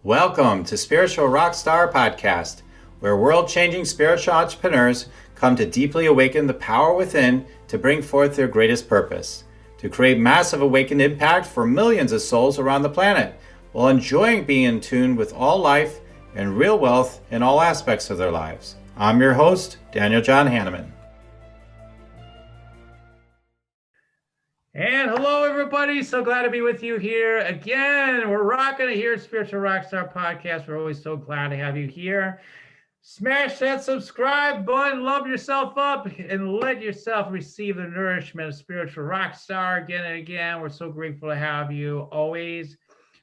Welcome to Spiritual Rockstar Podcast, where world-changing spiritual entrepreneurs come to deeply awaken the power within to bring forth their greatest purpose, to create massive awakened impact for millions of souls around the planet, while enjoying being in tune with all life and real wealth in all aspects of their lives. I'm your host, Daniel John Hanneman. And hello, everybody. So glad to be with you here again. We're rocking it here at Spiritual Rockstar Podcast. We're always so glad to have you here. Smash that subscribe button, love yourself up, and let yourself receive the nourishment of Spiritual Rockstar again and again. We're so grateful to have you always.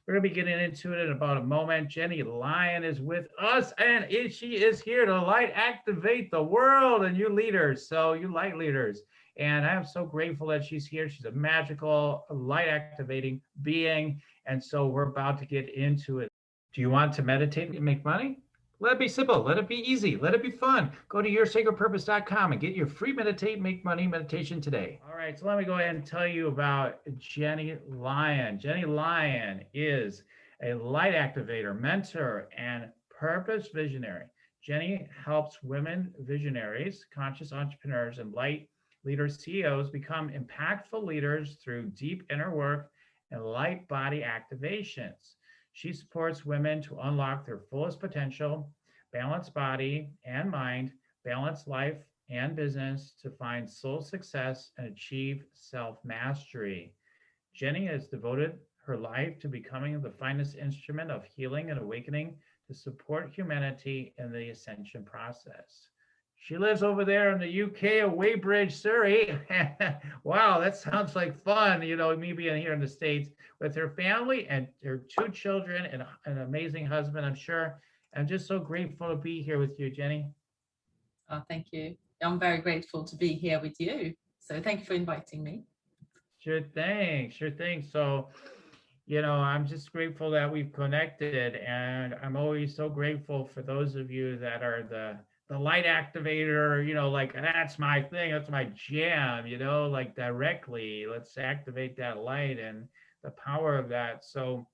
We're going to be getting into it in about a moment. Gennye Lion is with us, and she is here to light activate the world and you leaders. So you light leaders. And I'm so grateful that she's here. She's a magical light activating being. And so we're about to get into it. Do you want to meditate and make money? Let it be simple. Let it be easy. Let it be fun. Go to yoursacredpurpose.com and get your free meditate, make money meditation today. All right. So let me go ahead and tell you about Gennye Lion. Gennye Lion is a light activator, mentor, and purpose visionary. Gennye helps women visionaries, conscious entrepreneurs, and light leaders, CEOs become impactful leaders through deep inner work and Lightbody Activations. She supports women to unlock their fullest potential, balance body and mind, balance life and business to find soul success and achieve self-mastery. Gennye has devoted her life to becoming the finest instrument of healing and awakening to support humanity in the Ascension process. She lives over there in the UK at Weybridge, Surrey. Wow, that sounds like fun. You know, me being here in the States with her family and her two children and an amazing husband, I'm sure. I'm just so grateful to be here with you, Gennye. Oh, thank you. I'm very grateful to be here with you. So thank you for inviting me. Sure thing, sure thing. So, I'm just grateful that we've connected, and I'm always so grateful for those of you that are the light activator, like that's my thing, that's my jam, like directly. Let's activate that light and the power of that. So,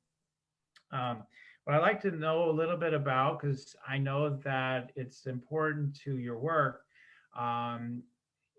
what I like to know a little bit about, because I know that it's important to your work, um,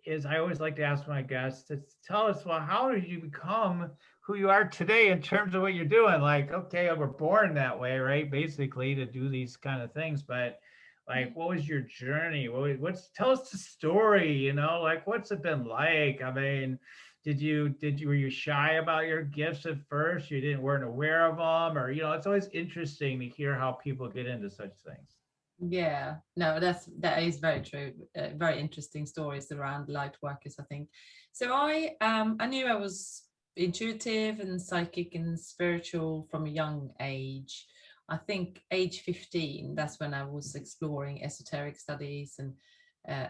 is I always like to ask my guests to tell us, well, how did you become who you are today in terms of what you're doing? Like, okay, we're born that way, right? Basically, to do these kind of things, but like, what was your journey? What's tell us the story? Like, what's it been like? I mean, were you shy about your gifts at first? You didn't weren't aware of them, or it's always interesting to hear how people get into such things. Yeah, no, that is very true. Very interesting stories around light workers, I think. So I knew I was intuitive and psychic and spiritual from a young age. I think age 15, that's when I was exploring esoteric studies and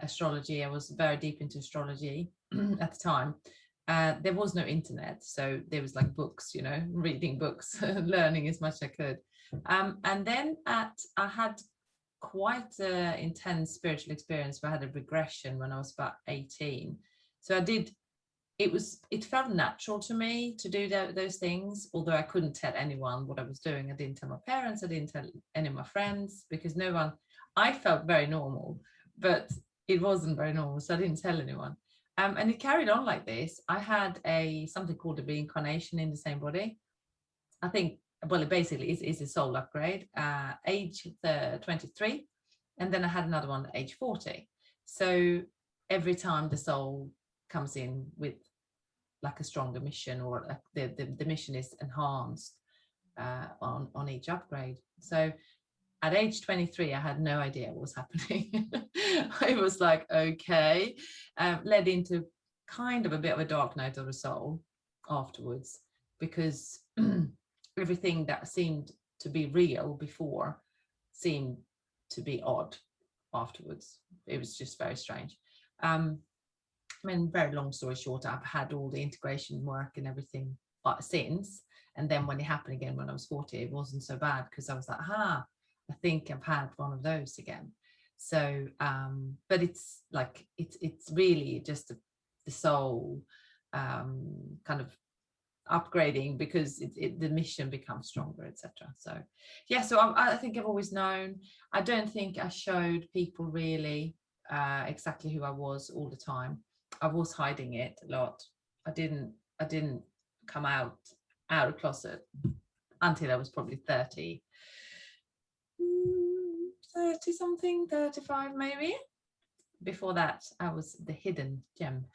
astrology. I was very deep into astrology at the time. There was no internet, so there was like books, reading books, learning as much as I could. And then I had quite an intense spiritual experience where I had a regression when I was about 18. So it felt natural to me to do those things, although I couldn't tell anyone what I was doing. I didn't tell my parents, I didn't tell any of my friends, because I felt very normal, but it wasn't very normal, so I didn't tell anyone. And it carried on like this. I had something called a reincarnation in the same body. I think, well, it basically is a soul upgrade, age 23. And then I had another one at age 40. So every time the soul comes in with like a stronger mission, or the mission is enhanced on each upgrade. So at age 23, I had no idea what was happening. I was like, okay, led into kind of a bit of a dark night of the soul afterwards, because everything that seemed to be real before seemed to be odd afterwards. It was just very strange. I mean, very long story short, I've had all the integration work and everything since. And then when it happened again when I was 40, it wasn't so bad, because I was like, I think I've had one of those again. So, but it's like, it's really just the soul kind of upgrading because the mission becomes stronger, etc. So yeah, so I think I've always known. I don't think I showed people really exactly who I was all the time. I was hiding it a lot. I didn't come out of closet until I was probably 30 something, 35 maybe. Before that, I was the hidden gem.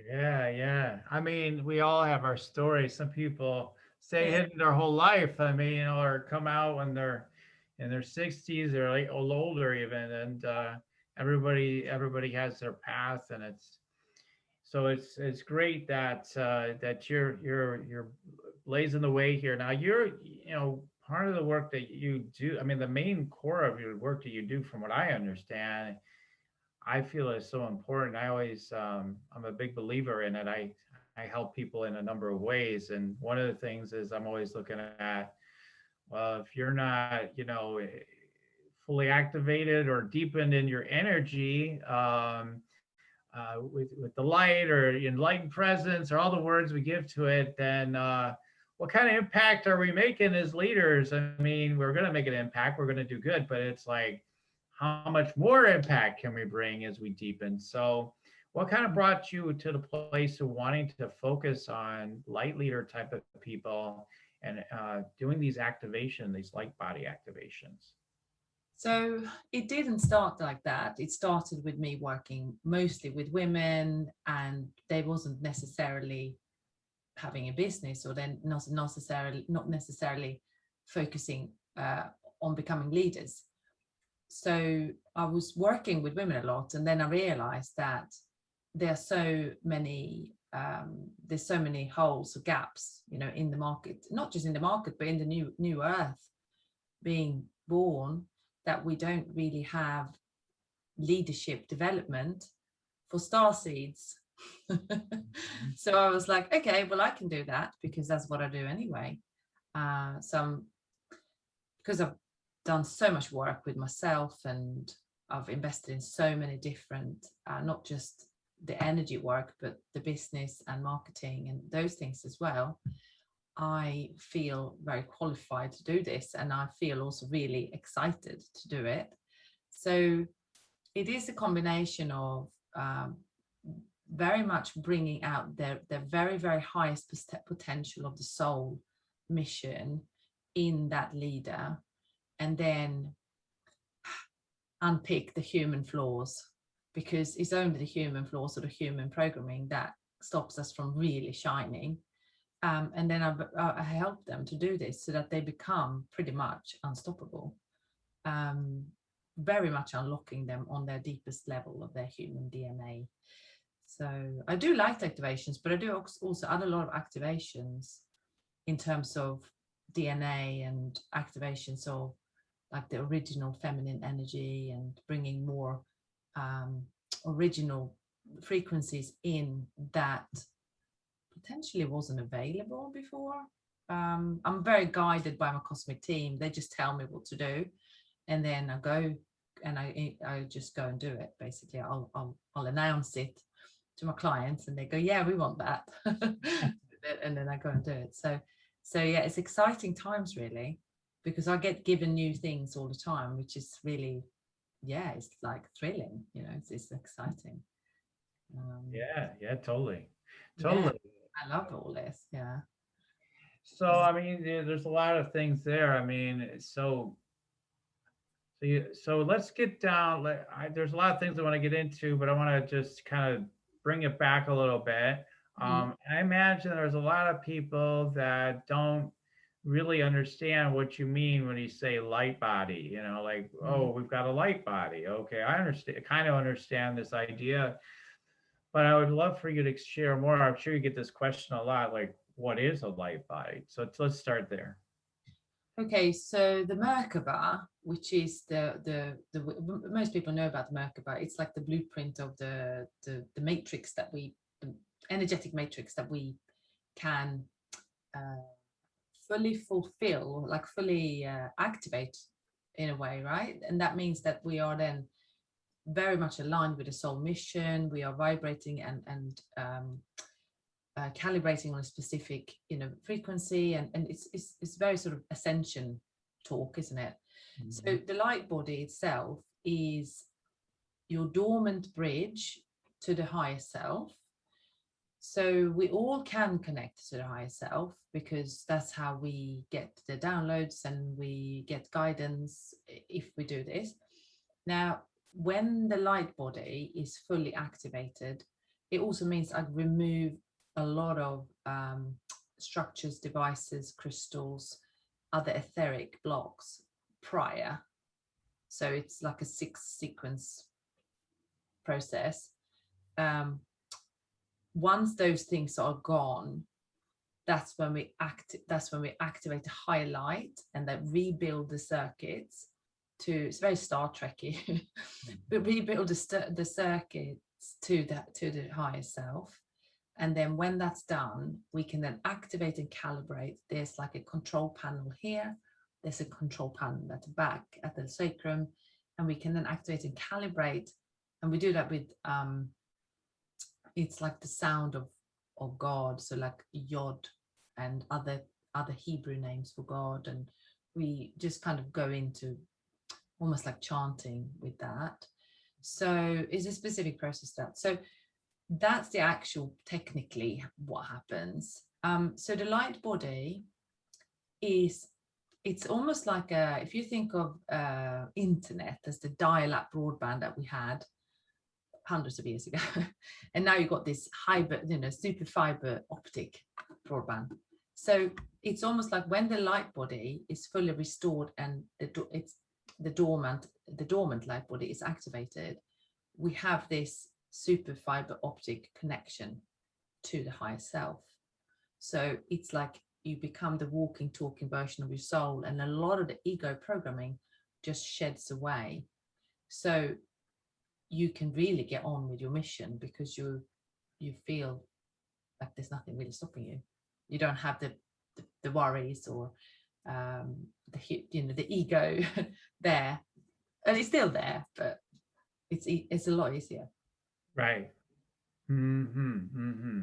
Yeah. I mean, we all have our stories. Some people stay Yeah. hidden their whole life. I mean, or come out when they're in their 60s or like older even. And everybody has their path, and it's great that that you're blazing the way here. Now part of the work that you do. I mean, the main core of your work that you do, from what I understand, I feel is so important. I'm a big believer in it. I help people in a number of ways. And one of the things is I'm always looking at, well, if you're not, fully activated or deepened in your energy, with the light or enlightened presence or all the words we give to it, then what kind of impact are we making as leaders? I mean, we're going to make an impact. We're going to do good, but it's like, how much more impact can we bring as we deepen? So what kind of brought you to the place of wanting to focus on light leader type of people and doing these these light body activations? So it didn't start like that. It started with me working mostly with women, and they wasn't necessarily having a business, or then not necessarily focusing on becoming leaders. So I was working with women a lot, and then I realized that there are so many there's so many holes or gaps, in the market, not just in the market, but in the new earth being born, that we don't really have leadership development for star seeds. So I was like, okay, well, I can do that because that's what I do anyway. Because I've done so much work with myself, and I've invested in so many different, not just the energy work, but the business and marketing and those things as well. I feel very qualified to do this, and I feel also really excited to do it. So it is a combination of very much bringing out the very, very highest potential of the soul mission in that leader, and then unpick the human flaws, because it's only the human flaws or the human programming that stops us from really shining. And then I help them to do this so that they become pretty much unstoppable, very much unlocking them on their deepest level of their human DNA. So I do light activations, but I do also add a lot of activations in terms of DNA and activations of like the original feminine energy, and bringing more original frequencies in that potentially wasn't available before. I'm very guided by my cosmic team. They just tell me what to do, and then I go and I just go and do it. Basically, I'll announce it to my clients, and they go, yeah, we want that. And then I go and do it. So yeah, it's exciting times really, because I get given new things all the time, which is really, yeah, it's like thrilling, it's exciting. Yeah, totally. Yeah, I love all this. Yeah. So I mean, there's a lot of things there. I mean, so let's get down. There's a lot of things I want to get into, but I want to just kind of bring it back a little bit. I imagine there's a lot of people that don't really understand what you mean when you say light body. Like, oh, we've got a light body. Okay, I understand. Kind of understand this idea, but I would love for you to share more. I'm sure you get this question a lot. Like, what is a light body? So let's start there. Okay, so the Merkaba, which is the most people know about the Merkaba. It's like the blueprint of the matrix the energetic matrix that we can fully fulfill, like fully activate in a way, right? And that means that we are then very much aligned with the soul mission. We are vibrating and calibrating on a specific, frequency, and it's very sort of Ascension talk, isn't it? Mm-hmm. So the light body itself is your dormant bridge to the higher self. So we all can connect to the higher self, because that's how we get the downloads and we get guidance if we do this. Now, when the light body is fully activated, it also means I remove a lot of structures, devices, crystals, other etheric blocks prior. So it's like a 6-sequence process. Once those things are gone, that's when we activate a high light and then rebuild the circuits to, it's very Star Trekky, but rebuild the circuits to the higher self. And then when that's done, we can then activate and calibrate. There's like a control panel here. There's a control panel at the back at the sacrum, and we can then activate and calibrate. And we do that with it's like the sound of God, so like Yod and other Hebrew names for God, and we just kind of go into almost like chanting with that. So it's a specific process that. So that's the actual technically what happens. So the light body it's almost like if you think of internet as the dial-up broadband that we had hundreds of years ago, and now you've got this super fiber optic broadband. So it's almost like when the light body is fully restored and the dormant light body is activated, we have this super fiber optic connection to the higher self. So it's like you become the walking, talking version of your soul, and a lot of the ego programming just sheds away. So you can really get on with your mission, because you feel like there's nothing really stopping you. You don't have the worries or the ego there, and it's still there, but it's a lot easier. Right. Mm-hmm. Mm-hmm.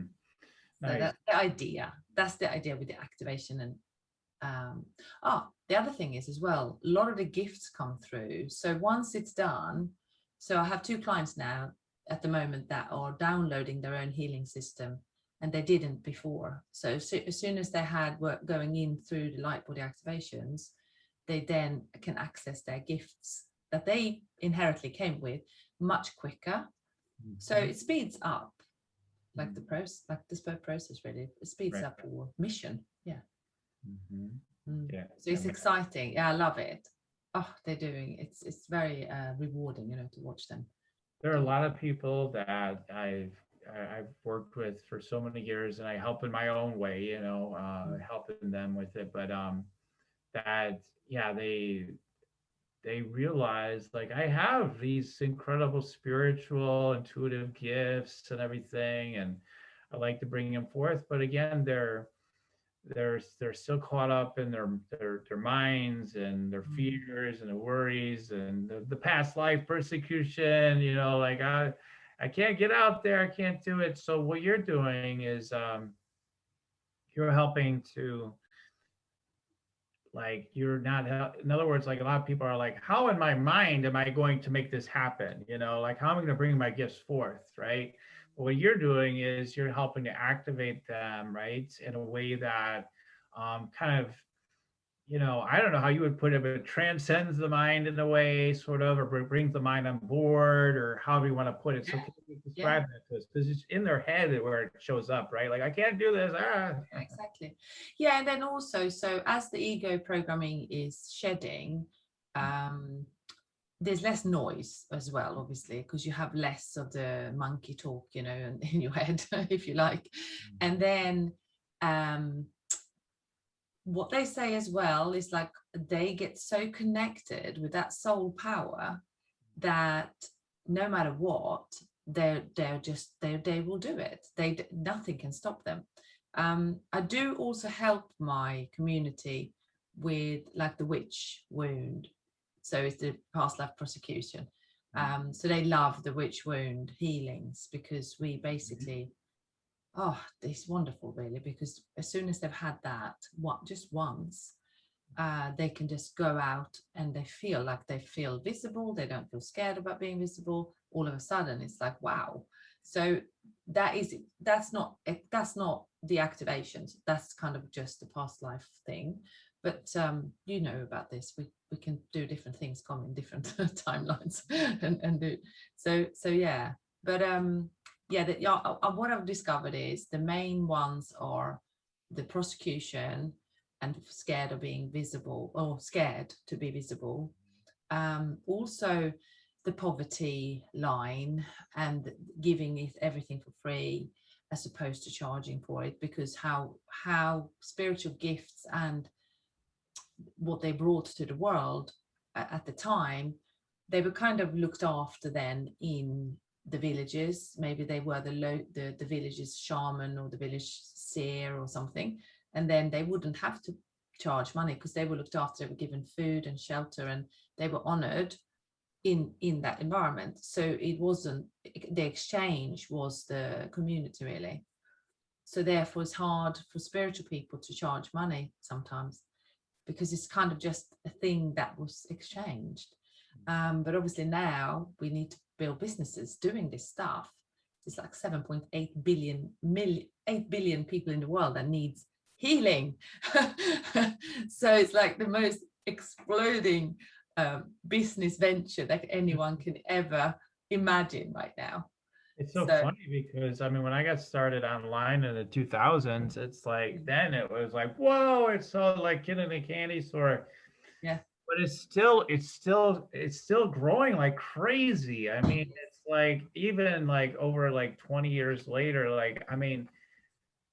Nice. So that's the idea. That's the idea with the activation. And the other thing is as well, a lot of the gifts come through. So once it's done, so I have 2 clients now at the moment that are downloading their own healing system, and they didn't before. So as soon as they had work going in through the Lightbody Activations, they then can access their gifts that they inherently came with much quicker. Mm-hmm. So it speeds up like the process, like this process really. It speeds up your mission. Yeah. Mm-hmm. Yeah. So it's exciting. Yeah, I love it. Oh, they're doing it's very rewarding, to watch them. There are a lot of people that I've worked with for so many years, and I help in my own way, helping them with it. But they realize, like, I have these incredible spiritual, intuitive gifts and everything, and I like to bring them forth. But again, they're still caught up in their minds and their fears and their worries and the past life persecution, like I can't get out there, I can't do it. So what you're doing is you're helping to, like, you're not, in other words, like, a lot of people are like, how in my mind am I going to make this happen? Like, how am I going to bring my gifts forth, right? What you're doing is you're helping to activate them, right, in a way that kind of, I don't know how you would put it, but it transcends the mind in a way, sort of, or brings the mind on board, or however you want to put it. So can you describe that to us? Because it's in their head where it shows up, right? Like, I can't do this. Exactly. Yeah, and then also, so as the ego programming is shedding, there's less noise as well, obviously, because you have less of the monkey talk, in your head, if you like. And then what they say as well is, like, they get so connected with that soul power that no matter what, they will do it. Nothing can stop them. I do also help my community with, like, the witch wound. So it's the past life prosecution. So they love the witch wound healings, because we basically oh, it's wonderful, really, because as soon as they've had that, just once, they can just go out and they feel visible. They don't feel scared about being visible. All of a sudden, it's like, wow. So that's not the activations. That's kind of just a past life thing. But you know about this. We can do different things, come in different timelines, and do so yeah. But what I've discovered is the main ones are the prosecution and scared of being visible, or scared to be visible. Also the poverty line and giving it everything for free as opposed to charging for it, because how spiritual gifts and what they brought to the world at the time, they were kind of looked after then in the villages. Maybe they were the village's shaman or the village seer or something, and then they wouldn't have to charge money because they were looked after. They were given food and shelter, and they were honored in that environment. So it wasn't, the exchange was the community, really. So therefore it's hard for spiritual people to charge money sometimes, because it's kind of just a thing that was exchanged. But obviously now we need to build businesses doing this stuff. It's like 7.8 billion people in the world that needs healing. So it's like the most exploding business venture that anyone can ever imagine right now. It's so funny because I mean, when I got started online in the 2000s, it's like then it was like, whoa, it's so like kid in a candy store. Yeah. But it's still growing like crazy. I mean, it's like even like over like 20 years later, like I mean,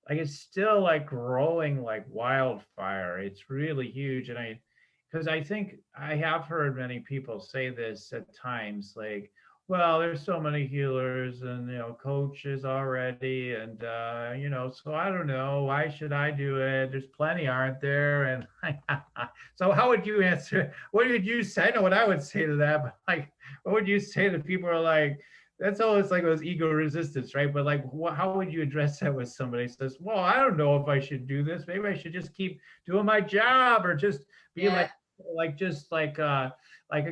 like it's still like growing like wildfire. It's really huge. And because I think I have heard many people say this at times, like, well, there's so many healers and coaches already, and so I don't know, why should I do it? There's plenty, aren't there? And so how would you answer? What would you say? I know what I would say to that, but like, what would you say to people who are like, that's always like those ego resistance, right? But like, how would you address that with somebody who says, well, I don't know if I should do this. Maybe I should just keep doing my job, or just be just like a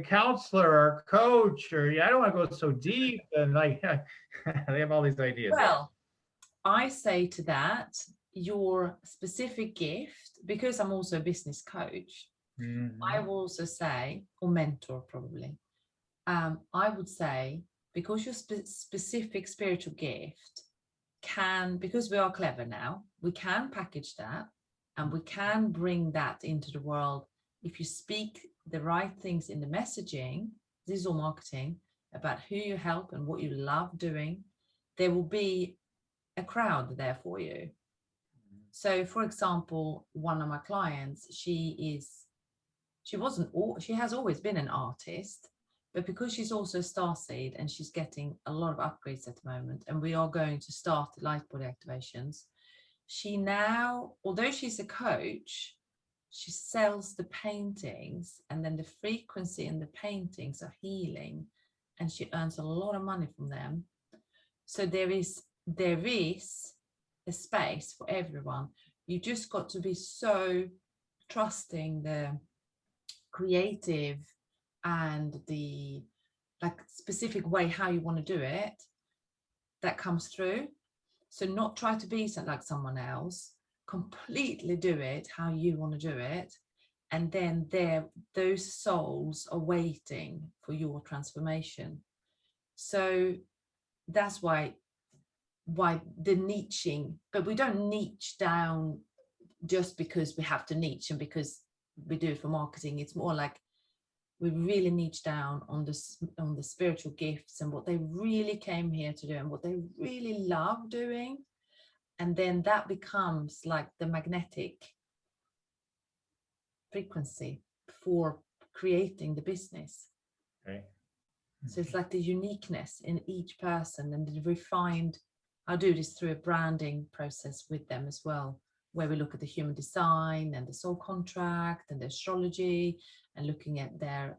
counselor or coach, or I don't want to go so deep. And like, they have all these ideas. Well, I say to that, your specific gift, because I'm also a business coach, I will also say, or mentor probably, I would say, because your specific spiritual gift can, because we are clever now, we can package that and we can bring that into the world. If you speak the right things in the messaging, this is all marketing, about who you help and what you love doing, there will be a crowd there for you. So for example, one of my clients, she has always been an artist, but because she's also a starseed and she's getting a lot of upgrades at the moment, and we are going to start the Lightbody Activations, she now, although she's a coach, she sells the paintings, and then the frequency in the paintings are healing, and she earns a lot of money from them. So there is a space for everyone. You just got to be so trusting the creative and the like specific way how you want to do it that comes through. So not try to be like someone else, completely do it how you want to do it, and then those souls are waiting for your transformation. So that's why the niching, but we don't niche down just because we have to niche and because we do it for marketing. It's more like we really niche down on the spiritual gifts and what they really came here to do and what they really love doing, and then that becomes like the magnetic frequency for creating the business. Okay. So it's like the uniqueness in each person and the refined. I do this through a branding process with them as well, where we look at the human design and the soul contract and the astrology, and looking at their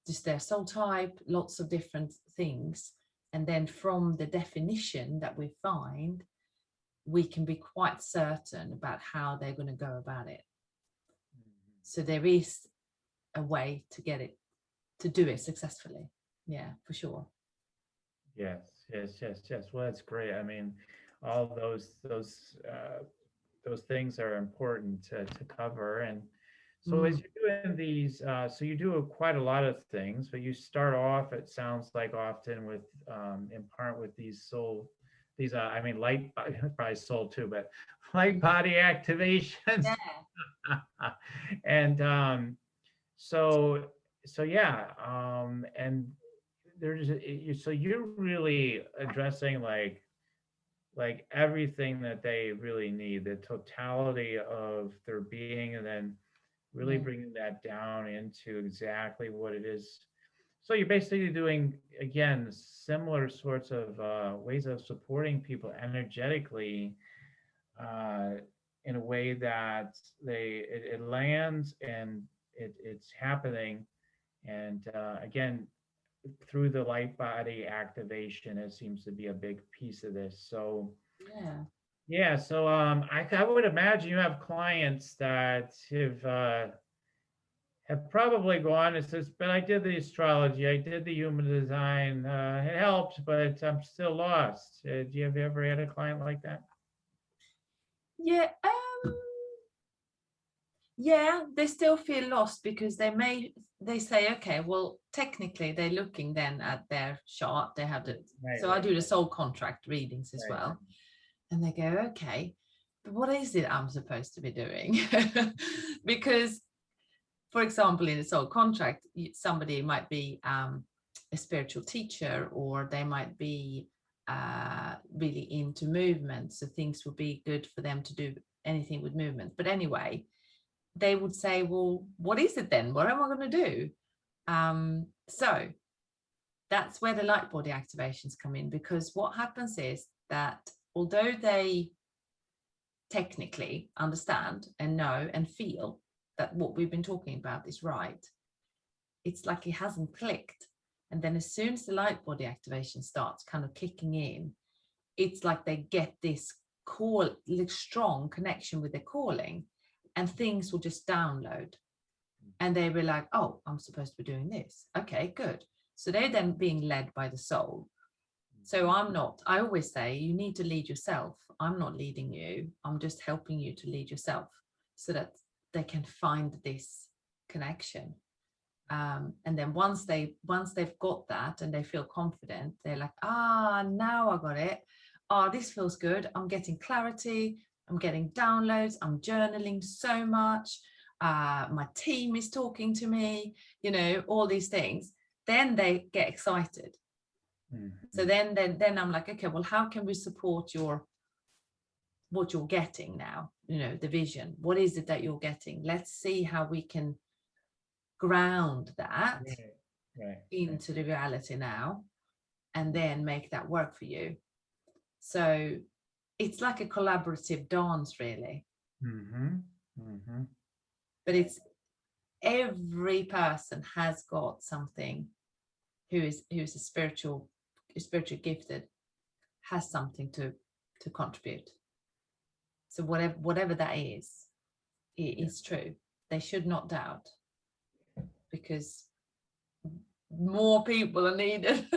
just their soul type, lots of different things. And then from the definition that we find, we can be quite certain about how they're going to go about it. So there is a way to get it, to do it successfully. Yeah, for sure. Yes, yes. Well, that's great. I mean, all those things are important to cover. And so as you're doing these, so you do quite a lot of things, but you start off, it sounds like often with, in part with these soul, these, I mean, light, probably soul too, but light body activations. Yeah. And so, yeah, and there's, so you're really addressing like everything that they really need, the totality of their being, and then really Yeah. bringing that down into exactly what it is. So you're basically doing, again, similar sorts of ways of supporting people energetically, uh, in a way that it lands and it's happening. And again, through the light body activation, it seems to be a big piece of this. So Yeah. yeah, so I would imagine you have clients that have probably gone and says, but I did the astrology, I did the human design, it helped, but I'm still lost. Do you have ever had a client like that? Yeah. Yeah, they still feel lost because they say, okay, well, technically they're looking then at their chart. They have the, Right, so I do the soul contract readings as right. well. And they go, okay, but what is it I'm supposed to be doing? Because, for example, in the soul contract, somebody might be a spiritual teacher, or they might be really into movement. So things would be good for them to do anything with movement. But anyway, they would say, well, what is it then? What am I going to do? So that's where the light body activations come in, because what happens is that although they technically understand and know and feel that what we've been talking about is right, it's like it hasn't clicked. And then as soon as the light body activation starts kind of kicking in, it's like they get this strong connection with their calling, and things will just download, and they were like, oh, I'm supposed to be doing this. Okay, good. So they're then being led by the soul. So I always say, you need to lead yourself. I'm not leading you. I'm just helping you to lead yourself so that they can find this connection. And then once they've got that and they feel confident, they're like, now I got it. This feels good. I'm getting clarity. I'm getting downloads. I'm journaling so much. My team is talking to me, all these things. Then they get excited. Mm-hmm. So then I'm like, okay, well, how can we support what you're getting now? The vision. What is it that you're getting? Let's see how we can ground that into the reality now, and then make that work for you. So it's like a collaborative dance, really. Mm-hmm. Mm-hmm. But it's every person has got something, who's a spiritual gifted, has something to contribute. So whatever that is, it is true. They should not doubt, because more people are needed.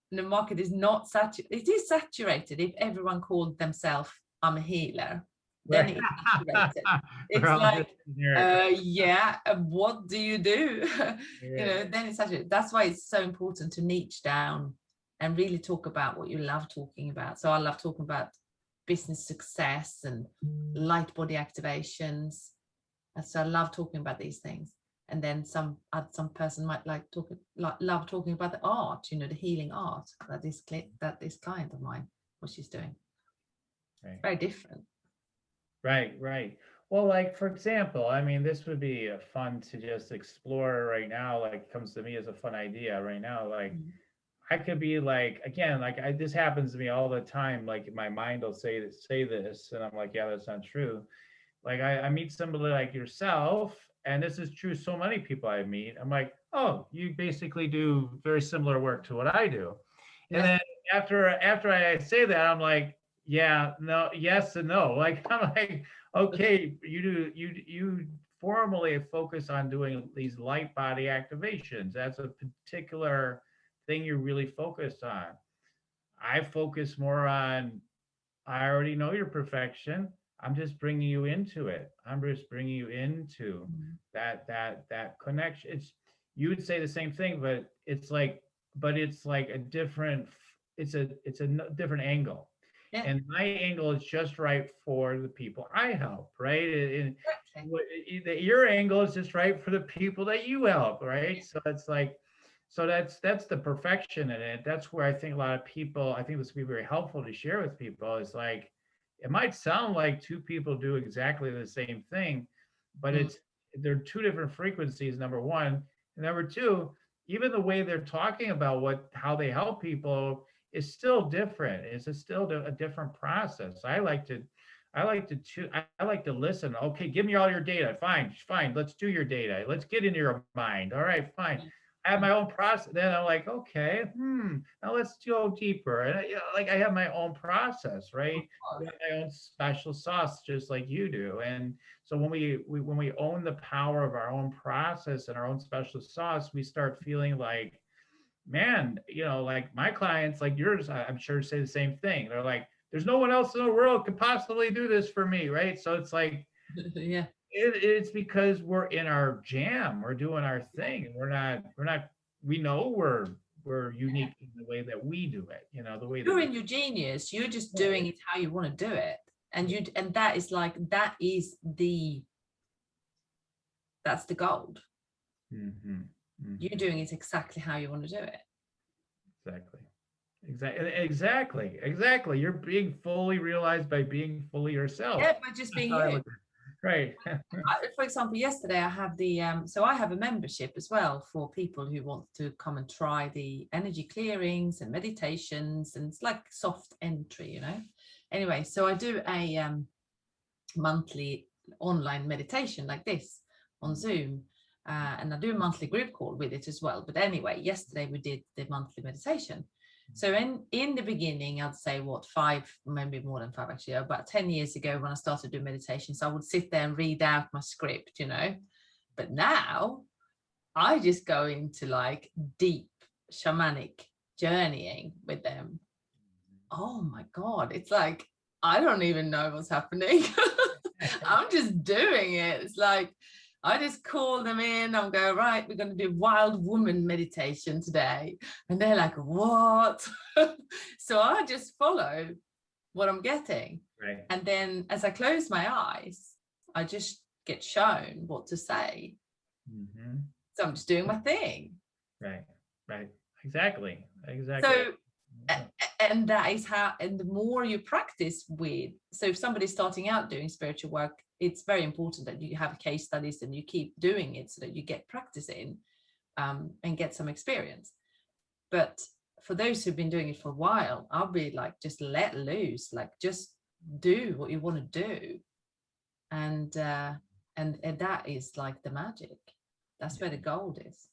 The market is not saturated. It is saturated. If everyone called themselves, I'm a healer, then it's saturated. It's like, what do you do? Then it's saturated. That's why it's so important to niche down and really talk about what you love talking about. So I love talking about business success and light body activations. And so I love talking about these things. And then some person might love talking about the art, the healing art that this client of mine, what she's doing. Right. Very different. Right. Well, like, for example, I mean, this would be fun to just explore right now. Like, comes to me as a fun idea right now. Like, I could be like, again, like this happens to me all the time. Like, my mind will say this, and I'm like, yeah, that's not true. Like, I meet somebody like yourself, and this is true. So many people I meet, I'm like, oh, you basically do very similar work to what I do. And after I say that, I'm like, yeah, no, yes and no. Like I'm like, okay, you formally focus on doing these light body activations. That's a particular thing you're really focused on. I focus more on, I already know your perfection. I'm just bringing you into it. I'm just bringing you into Mm. that connection. It's, you would say the same thing, but it's like a different. It's a different angle, Yeah, and my angle is just right for the people I help. Right, and exactly. your angle is just right for the people that you help. Right, so it's like, so that's the perfection in it. That's where I think a lot of people, I think this would be very helpful to share with people. Is like, it might sound like two people do exactly the same thing, but Mm. they're two different frequencies, number one. And number two, even the way they're talking about how they help people is still different. It's still a different process. I like to listen. Okay, give me all your data. Fine, fine. Let's do your data. Let's get into your mind. All right, fine. I have Mm. my own process. Then I'm like, okay, now let's go deeper. And like I have my own process, Of right? I course. have my own special sauce, just like you do. And so when we own the power of our own process and our own special sauce, we start feeling like, man, like my clients, like yours, I'm sure say the same thing. They're like, there's no one else in the world could possibly do this for me, right? So it's like, Yeah. it's because we're in our jam, we're doing our thing, and we're not we know we're unique in the way that we do it, the way that You're we in your genius. You're just do doing it. it how you want to do it. And that is like, that's the gold. Mm-hmm. You're Mm-hmm. doing it exactly how you want to do it. Exactly. Exactly. You're being fully realized by being fully yourself. Yeah, by just That's being how I you. look at it. Right. For example, yesterday I have so I have a membership as well for people who want to come and try the energy clearings and meditations, and it's like soft entry, Anyway, so I do a monthly online meditation like this on Zoom. And I do a monthly group call with it as well. But anyway, yesterday we did the monthly meditation. So in the beginning, I'd say five, maybe more than five actually, about 10 years ago when I started doing meditations, I would sit there and read out my script, But now I just go into like deep shamanic journeying with them. Oh my God, it's like, I don't even know what's happening. I'm just doing it. It's like, I just call them in. I'm going, right, we're going to do wild woman meditation today. And they're like, what? So I just follow what I'm getting. Right. And then as I close my eyes, I just get shown what to say. Mm-hmm. So I'm just doing my thing. Right. Right. Exactly. So and that is how, and the more you practice with, so if somebody's starting out doing spiritual work, it's very important that you have case studies and you keep doing it so that you get practice in, and get some experience. But for those who've been doing it for a while, I'll be like, just let loose, like just do what you want to do. And that is like the magic. That's where the gold is.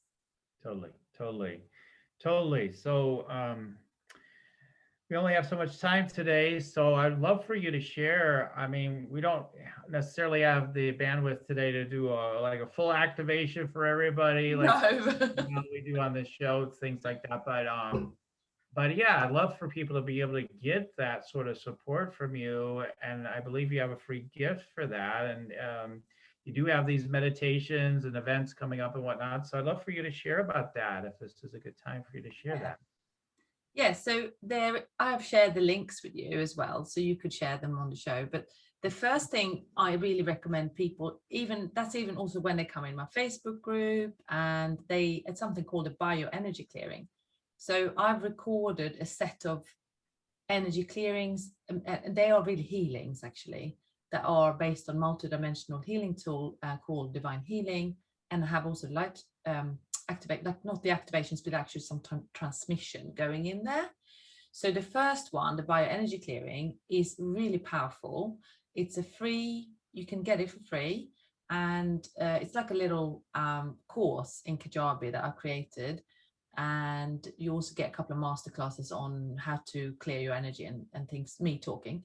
Totally. So we only have so much time today, so I'd love for you to share. I mean, we don't necessarily have the bandwidth today to do a full activation for everybody, like No. we do on this show, things like that. But yeah, I'd love for people to be able to get that sort of support from you, and I believe you have a free gift for that, and you do have these meditations and events coming up and whatnot. So I'd love for you to share about that if this is a good time for you to share that. Yeah, so I've shared the links with you as well, so you could share them on the show. But the first thing I really recommend people, even also when they come in my Facebook group, and it's something called a bioenergy clearing. So I've recorded a set of energy clearings, and they are really healings actually, that are based on multidimensional healing tool called Divine Healing, and I have also light activate, like not the activations, but actually some transmission going in there. So the first one, the bioenergy clearing, is really powerful. It's a free, you can get it for free, and it's like a little course in Kajabi that I created. And you also get a couple of masterclasses on how to clear your energy and things, me talking.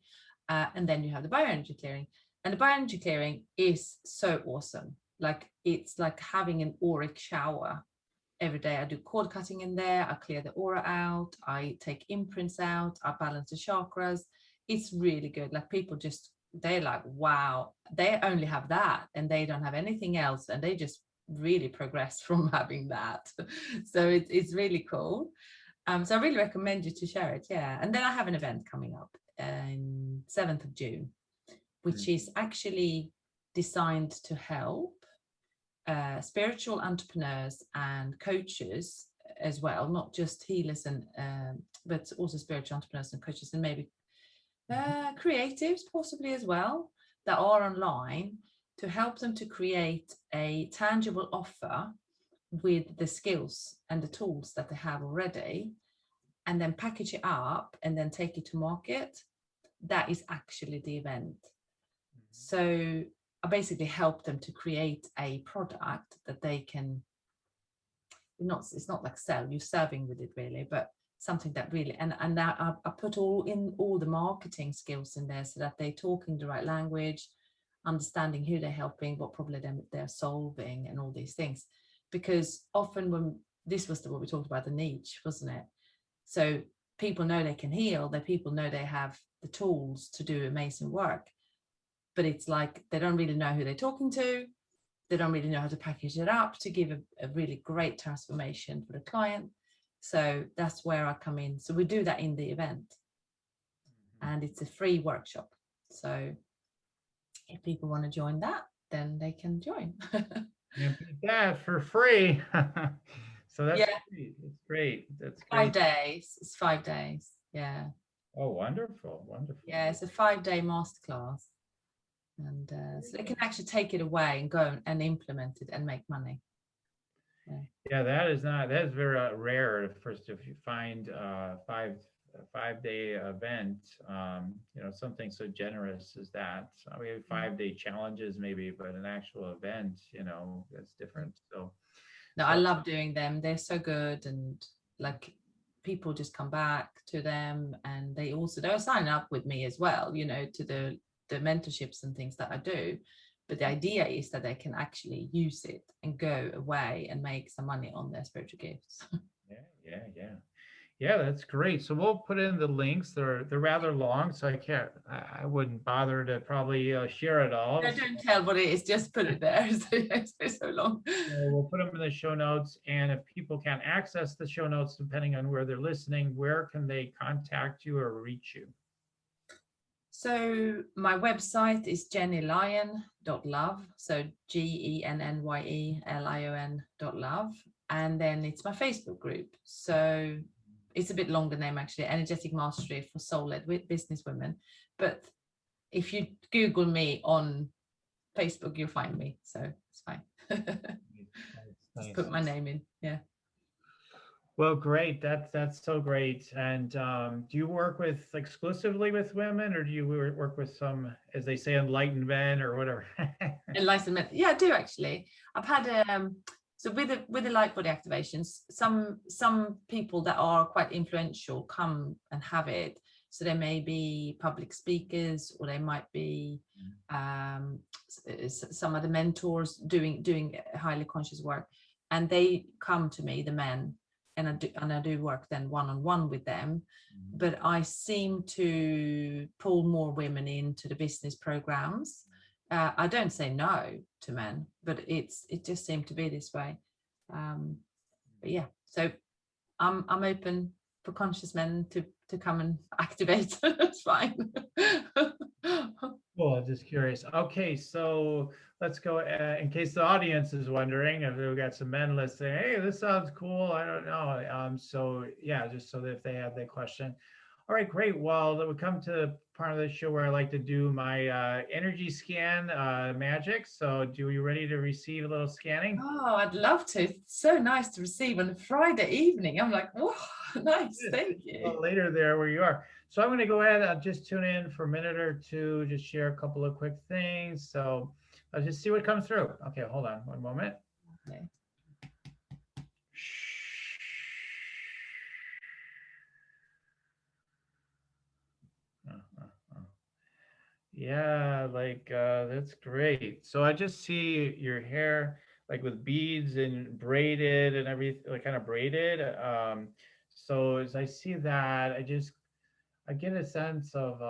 And then you have the bioenergy clearing. And the bioenergy clearing is so awesome. Like, it's like having an auric shower every day. I do cord cutting in there. I clear the aura out. I take imprints out. I balance the chakras. It's really good. Like, people just, they're like, wow, they only have that and they don't have anything else. And they just really progress from having that. So it's really cool. So I really recommend you to share it. Yeah. And then I have an event coming up on 7th of June, which is actually designed to help spiritual entrepreneurs and coaches as well, not just healers and but also spiritual entrepreneurs and coaches, and maybe creatives possibly as well, that are online, to help them to create a tangible offer with the skills and the tools that they have already, and then package it up and then take it to market. That is actually the event. So I basically help them to create a product that they can, it's not like sell, you're serving with it really, but something that really, and now I put all the marketing skills in there, so that they're talking the right language, understanding who they're helping, what problem they're solving, and all these things. Because often when this was what we talked about, the niche, wasn't it? So people know they can heal, that people know they have the tools to do amazing work, but it's like they don't really know who they're talking to. They don't really know how to package it up to give a really great transformation for the client. So that's where I come in. So we do that in the event, and it's a free workshop. So if people want to join that, then they can join. Yeah, that for free. So that's Yeah. great. It's great. That's great. 5 days. It's 5 days. Yeah. Oh, wonderful, wonderful. Yeah, it's a 5-day masterclass. And so they can actually take it away and go and implement it and make money. Yeah, that is very rare. First, if you find a 5-day event, something so generous as that. I mean, 5-day challenges maybe, but an actual event, that's different. So, no, I love doing them. They're so good, and like, people just come back to them, and they'll sign up with me as well, to the mentorships and things that I do. But the idea is that they can actually use it and go away and make some money on their spiritual gifts. Yeah, that's great. So we'll put in the links. They're rather long, so I wouldn't bother to probably share it all. No, don't tell what it is, just put it there. So it's so long. So we'll put them in the show notes, and if people can't access the show notes, depending on where they're listening, where can they contact you or reach you? So my website is gennyelion.love. So GENNYELION.love. And then it's my Facebook group. So it's a bit longer name, actually, Energetic Mastery for Soul-Led Business Women. But if you Google me on Facebook, you'll find me. So it's fine. Just put my name in. Yeah. Well, great. That's so great. And do you work exclusively with women, or do you work with some, as they say, enlightened men or whatever? Enlightened men. Yeah, I do actually. I've had so with the Lightbody Activations, some people that are quite influential come and have it. So they may be public speakers, or they might be some other mentors doing highly conscious work, and they come to me, the men. And I do work then one-on-one with them, but I seem to pull more women into the business programs. I don't say no to men, but it just seemed to be this way. But yeah, so I'm open for conscious men to come and activate. It's fine. Well, I'm just curious. Okay, so let's go, in case the audience is wondering, if we've got some men listening, hey, this sounds cool, I don't know. So yeah, just so that if they have that question. All right, great. Well, we come to part of the show where I like to do my energy scan magic. So are you ready to receive a little scanning? Oh, I'd love to. It's so nice to receive on a Friday evening. I'm like, whoa, nice, thank you. Later there where you are. So I'm going to go ahead. I'll just tune in for a minute or two, just share a couple of quick things. So I'll just see what comes through. Okay, hold on one moment. Okay. Yeah, like that's great. So I just see your hair like with beads and braided and everything, like kind of braided. So as I see that, I get a sense of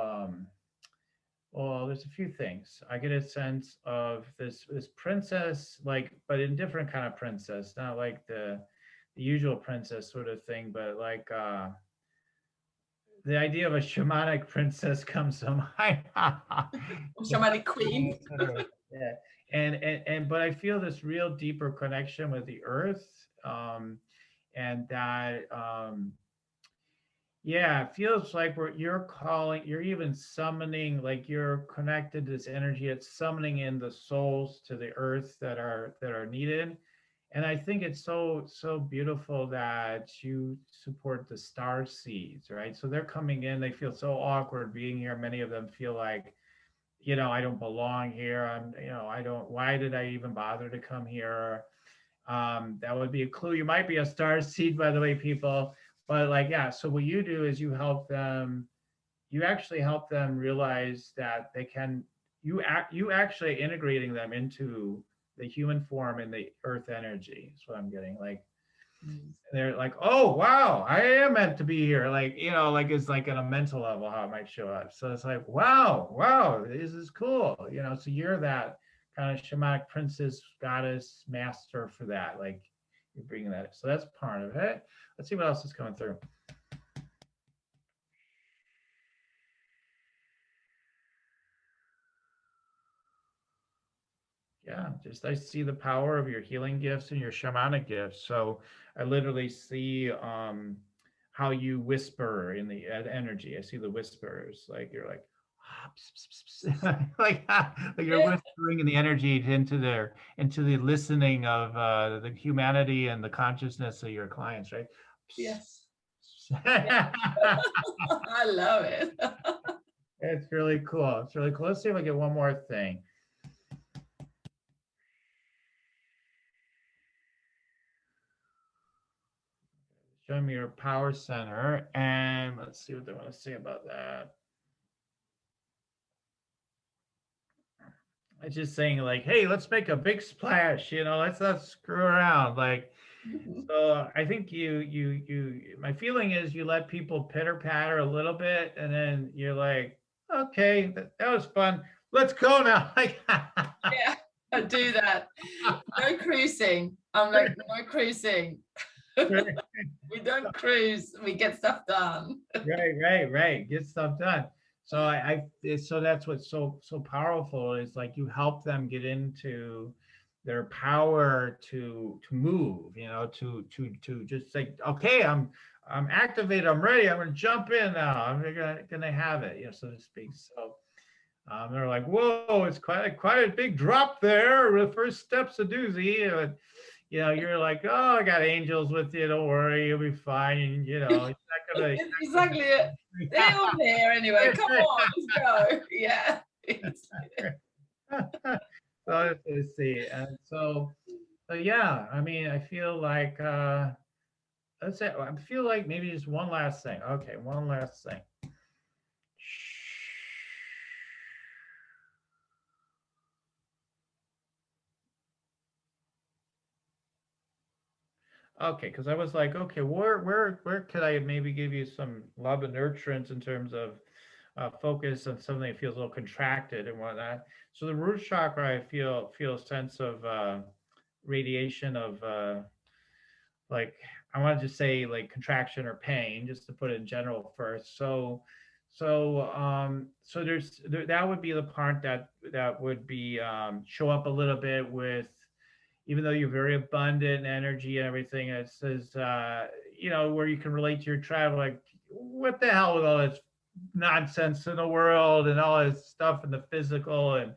well, there's a few things. I get a sense of this princess, like, but in different kind of princess, not like the usual princess sort of thing, but like the idea of a shamanic princess comes to mind. Shamanic queen. Yeah. And but I feel this real deeper connection with the earth. And that yeah, it feels like you're calling, you're even summoning, like you're connected to this energy. It's summoning in the souls to the earth that are needed. And I think it's so beautiful that you support the star seeds, right? So they're coming in, they feel so awkward being here. Many of them feel like, I don't belong here. I don't, why did I even bother to come here? That would be a clue. You might be a star seed, by the way, people. But like, yeah, so what you do is you actually help them realize that they can, you actually integrating them into the human form and the earth energy. Is what I'm getting. Like, Mm. they're like, oh wow, I am meant to be here. Like, like it's like on a mental level how it might show up. So it's like, wow, this is cool. So you're that kind of shamanic princess, goddess, master for that. Like you're bringing that. So that's part of it. Let's see what else is coming through. Yeah, just I see the power of your healing gifts and your shamanic gifts. So I literally see how you whisper in the energy. I see the whispers, like you're like like you're Yeah. whispering in the energy into the listening of the humanity and the consciousness of your clients, right? Yes. Yeah. I love it. It's really cool. It's really cool. Let's see if I get one more thing. Show me your power center, and let's see what they want to say about that. It's just saying like, hey, let's make a big splash. Let's not screw around. Like, Mhm. so I think my feeling is you let people pitter patter a little bit, and then you're like, okay, that was fun. Let's go now. Like, Yeah, I do that. No cruising. I'm like, no cruising. We don't cruise. We get stuff done. right. Get stuff done. So so that's what's so powerful is like you help them get into their power to move, to just like, okay, I'm activated, I'm ready, I'm gonna jump in now, I'm gonna have it, so to speak. So they're like, whoa, it's quite a big drop there. The first step's a doozy. You're like, oh, I got angels with you. Don't worry, you'll be fine. You're It's exactly it. They're all here anyway. Come on, let's go. Yeah. not gonna. So let's see. And so yeah, I mean, I feel like let's say I feel like maybe just one last thing. Okay, one last thing. Okay, because I was like, okay, where could I maybe give you some love and nurturance in terms of focus on something that feels a little contracted and whatnot. So the root chakra, I feel a sense of radiation of like, I want to just say like contraction or pain, just to put it in general first. So that would be the part that would be show up a little bit with, even though you're very abundant in energy and everything. It says where you can relate to your tribe, like, what the hell with all this nonsense in the world and all this stuff in the physical and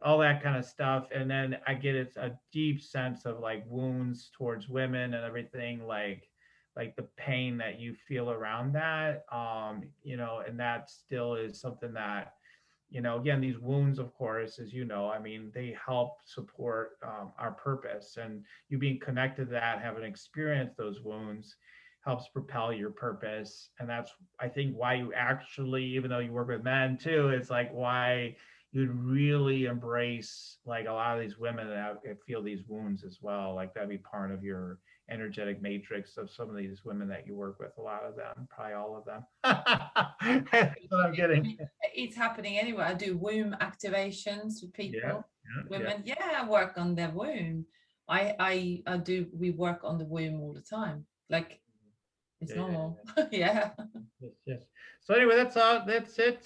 all that kind of stuff. And then I get it's a deep sense of like wounds towards women and everything, like the pain that you feel around that. And that still is something that, again, these wounds, of course, as I mean, they help support our purpose, and you being connected to that, having experienced those wounds, helps propel your purpose. And that's, I think, why you actually, even though you work with men too, it's like why you'd really embrace like a lot of these women that feel these wounds as well. Like that'd be part of your energetic matrix of some of these women that you work with. A lot of them, probably all of them. That's what I'm getting. It's happening anyway. I do womb activations with people, women. Yeah. Yeah, I work on their womb. I do. We work on the womb all the time. Like it's normal. Yeah. Yes. So anyway, that's all. That's it.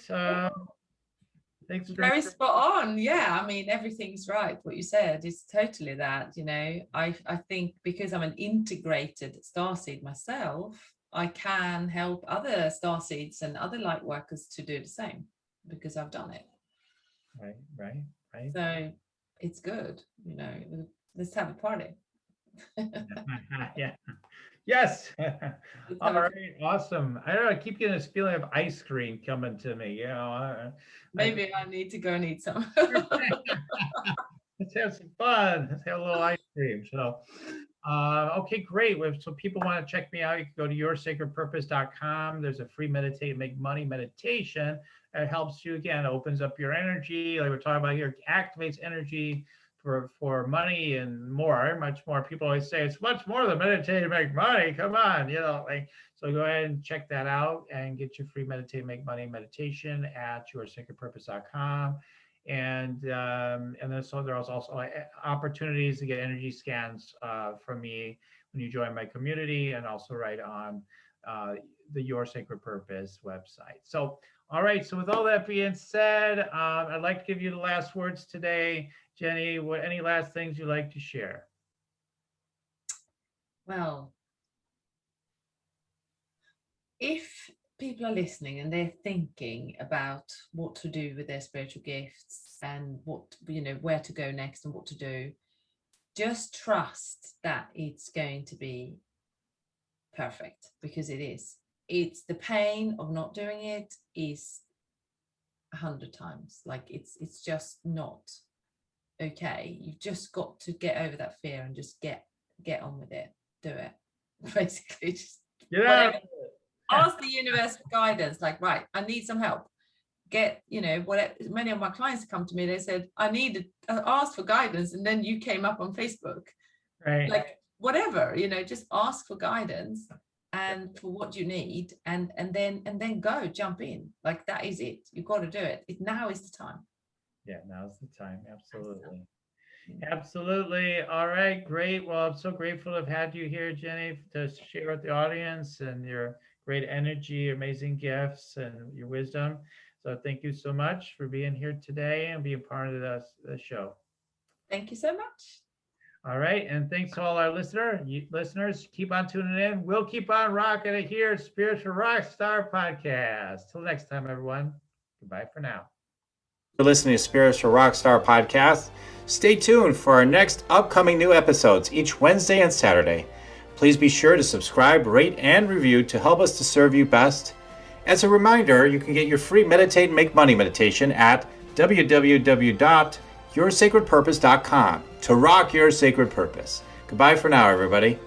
Thanks. Very spot on. Yeah, I mean, everything's right. What you said is totally that. You know, I think because I'm an integrated starseed myself, I can help other starseeds and other light workers to do the same because I've done it. Right. So it's good. You know, let's have a party. Yeah. Yes. All right. Awesome. I don't know. I keep getting this feeling of ice cream coming to me. You know. Maybe I need to go and eat some. Let's have some fun. Let's have a little ice cream. So, okay, great. So people want to check me out. You can go to yoursacredpurpose.com. There's a free meditate, make money meditation that helps you again, opens up your energy. Like we're talking about here, activates energy for money and more, much more. People always say it's much more than meditate to make money. Come on, like, so go ahead and check that out and get your free meditate, make money meditation at yoursacredpurpose.com. And then so there's also opportunities to get energy scans from me when you join my community, and also right on the Your Sacred Purpose website. So, all right. So with all that being said, I'd like to give you the last words today. Gennye, any last things you'd like to share? Well, if people are listening and they're thinking about what to do with their spiritual gifts and where to go next and what to do, just trust that it's going to be perfect, because it is. It's the pain of not doing it is 100 times. Like it's just not okay. You've just got to get over that fear and just get on with it. Do it. Basically, just ask the universe for guidance. Like, right, I need some help. Whatever. Many of my clients come to me, they said, I asked for guidance, and then you came up on Facebook. Right. Like, whatever, just ask for guidance and for what you need, and then go jump in. Like, that is it. You've got to do it. Now is the time. Yeah, now's the time. Absolutely. All right, great. Well, I'm so grateful to have had you here, Gennye, to share with the audience and your great energy, amazing gifts, and your wisdom. So thank you so much for being here today and being part of the show. Thank you so much. All right, and thanks to all our listeners. Keep on tuning in. We'll keep on rocking it here, Spiritual Rockstar Podcast. Till next time, everyone. Goodbye for now. For listening to Spiritual Rockstar Podcast. Stay tuned for our next upcoming new episodes each Wednesday and Saturday. Please be sure to subscribe, rate, and review to help us to serve you best. As a reminder, you can get your free Meditate and Make Money meditation at www.yoursacredpurpose.com to rock your sacred purpose. Goodbye for now, everybody.